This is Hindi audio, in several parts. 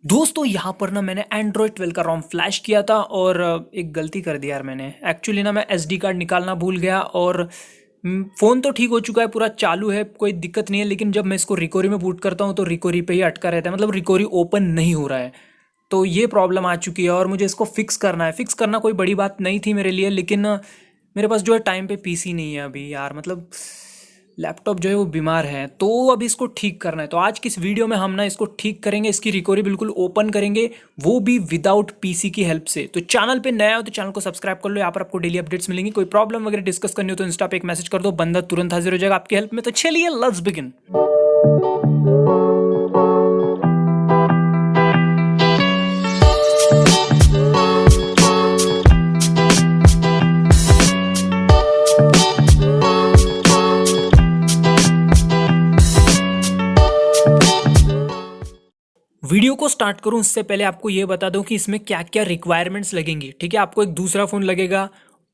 दोस्तों यहाँ पर ना मैंने एंड्रॉयड 12 का रोम फ्लैश किया था और एक गलती कर दी यार मैंने। एक्चुअली ना मैं एसडी कार्ड निकालना भूल गया और फ़ोन तो ठीक हो चुका है, पूरा चालू है, कोई दिक्कत नहीं है। लेकिन जब मैं इसको रिकवरी में बूट करता हूँ तो रिकवरी पे ही अटका रहता है, मतलब रिकवरी ओपन नहीं हो रहा है। तो ये प्रॉब्लम आ चुकी है और मुझे इसको फिक्स करना है। फिक्स करना कोई बड़ी बात नहीं थी मेरे लिए, लेकिन मेरे पास जो है टाइम पे पीसी नहीं है अभी यार, मतलब लैपटॉप जो है वो बीमार है, तो अभी इसको ठीक करना है। तो आज की इस वीडियो में हम ना इसको ठीक करेंगे, इसकी रिकवरी बिल्कुल ओपन करेंगे, वो भी विदाउट पीसी की हेल्प से। तो चैनल पे नया हो तो चैनल को सब्सक्राइब कर लो, यहाँ पर आपको डेली अपडेट्स मिलेंगी। कोई प्रॉब्लम वगैरह डिस्कस करनी हो तो इंस्टा पे एक मैसेज कर दो, बंदा तुरंत हाजिर हो जाएगा आपकी हेल्प में। तो चलिए लेट्स बिगिन। वीडियो को स्टार्ट करूं उससे पहले आपको ये बता दूं कि इसमें क्या क्या रिक्वायरमेंट्स लगेंगी। ठीक है, आपको एक दूसरा फ़ोन लगेगा,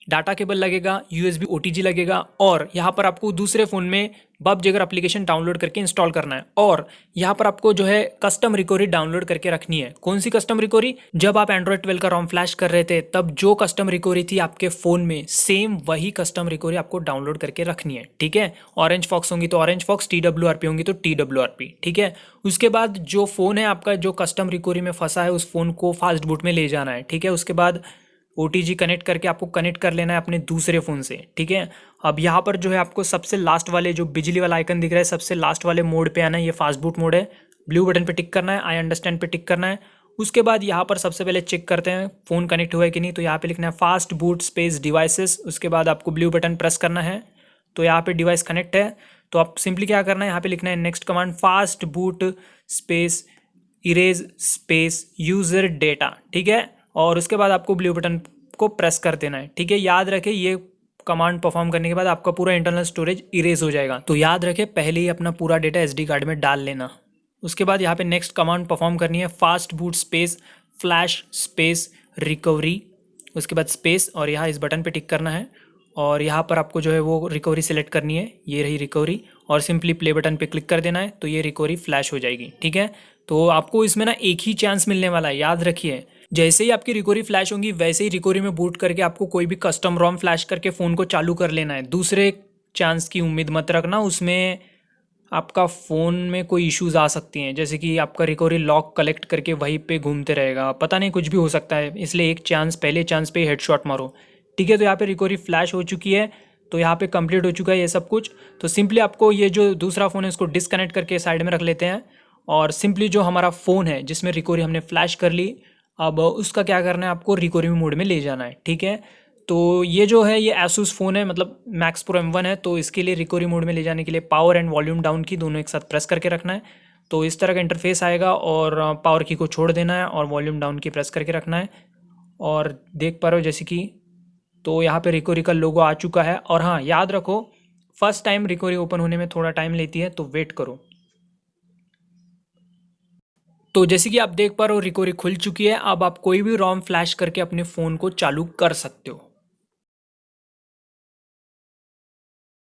डाटा केबल लगेगा, यूएसबी ओटीजी लगेगा, और यहाँ पर आपको दूसरे फ़ोन में बब जगर एप्लीकेशन डाउनलोड करके इंस्टॉल करना है। और यहाँ पर आपको जो है कस्टम रिकवरी डाउनलोड करके रखनी है। कौन सी कस्टम रिकवरी? जब आप एंड्रॉयड 12 का रोम फ्लैश कर रहे थे तब जो कस्टम रिकवरी थी आपके फ़ोन में, सेम वही कस्टम रिकवरी आपको डाउनलोड करके रखनी है। ठीक है, ऑरेंज फॉक्स होंगी तो ऑरेंज फॉक्स, TWRP होंगी तो TWRP। ठीक है, उसके बाद जो फ़ोन है आपका जो कस्टम रिकवरी में फंसा है उस फ़ोन को फास्ट बूट में ले जाना है। ठीक है, उसके बाद ओटीजी कनेक्ट करके आपको कनेक्ट कर लेना है अपने दूसरे फ़ोन से। ठीक है, अब यहाँ पर जो है आपको सबसे लास्ट वाले जो बिजली वाला आइकन दिख रहा है, सबसे लास्ट वाले मोड पे आना है। ये फास्ट बूट मोड है, ब्लू बटन पे टिक करना है, आई अंडरस्टैंड पे टिक करना है। उसके बाद यहाँ पर सबसे पहले चेक करते हैं फ़ोन कनेक्ट हुआ है कि नहीं, तो यहाँ पे लिखना है फास्ट बूट स्पेस डिवाइसेस। उसके बाद आपको ब्लू बटन प्रेस करना है, तो यहाँ पे डिवाइस कनेक्ट है। तो आप सिंपली क्या करना है, यहाँ पे लिखना है next command fast boot space erase space user data. ठीक है, और उसके बाद आपको ब्लू बटन को प्रेस कर देना है। ठीक है, याद रखें ये कमांड परफॉर्म करने के बाद आपका पूरा इंटरनल स्टोरेज इरेज हो जाएगा। तो याद रखें पहले ही अपना पूरा डेटा एसडी कार्ड में डाल लेना। उसके बाद यहाँ पे नेक्स्ट कमांड परफॉर्म करनी है, fast boot space flash space recovery. उसके बाद स्पेस और यहाँ इस बटन पे टिक करना है, और यहाँ पर आपको जो है वो रिकवरी सेलेक्ट करनी है, ये रही रिकवरी, और सिंपली प्ले बटन पे क्लिक कर देना है तो ये रिकवरी फ्लैश हो जाएगी। ठीक है, तो आपको इसमें ना एक ही चांस मिलने वाला है, याद रखिए। जैसे ही आपकी रिकवरी फ्लैश होगी वैसे ही रिकवरी में बूट करके आपको कोई भी कस्टम रोम फ्लैश करके फ़ोन को चालू कर लेना है। दूसरे चांस की उम्मीद मत रखना, उसमें आपका फ़ोन में कोई इश्यूज़ आ सकती हैं, जैसे कि आपका रिकवरी लॉक कलेक्ट करके वहीं पे घूमते रहेगा, पता नहीं कुछ भी हो सकता है। इसलिए एक चांस, पहले चांस पे हेडशॉट मारो। ठीक है, तो यहाँ पे रिकवरी फ्लैश हो चुकी है, तो यहाँ पे कंप्लीट हो चुका है ये सब कुछ। तो सिंपली आपको ये जो दूसरा फ़ोन है उसको डिसकनेक्ट करके साइड में रख लेते हैं, और सिंपली जो हमारा फ़ोन है जिसमें रिकवरी हमने फ्लैश कर ली, अब उसका क्या करना है, आपको रिकवरी मोड में ले जाना है। ठीक है, तो ये जो है ये एसूस फ़ोन है, मतलब मैक्स प्रो M1 है, तो इसके लिए रिकवरी मोड में ले जाने के लिए पावर एंड वॉल्यूम डाउन की दोनों एक साथ प्रेस करके रखना है। तो इस तरह का इंटरफेस आएगा, और पावर की को छोड़ देना है और वॉल्यूम डाउन की प्रेस करके रखना है। और देख पा रहे हो जैसे कि, तो यहाँ पे रिकवरी का लोगो आ चुका है। और हाँ, याद रखो फर्स्ट टाइम रिकवरी ओपन होने में थोड़ा टाइम लेती है, तो वेट करो। तो जैसे कि आप देख पा रहे हो रिकवरी खुल चुकी है। अब आप कोई भी रोम फ्लैश करके अपने फ़ोन को चालू कर सकते हो।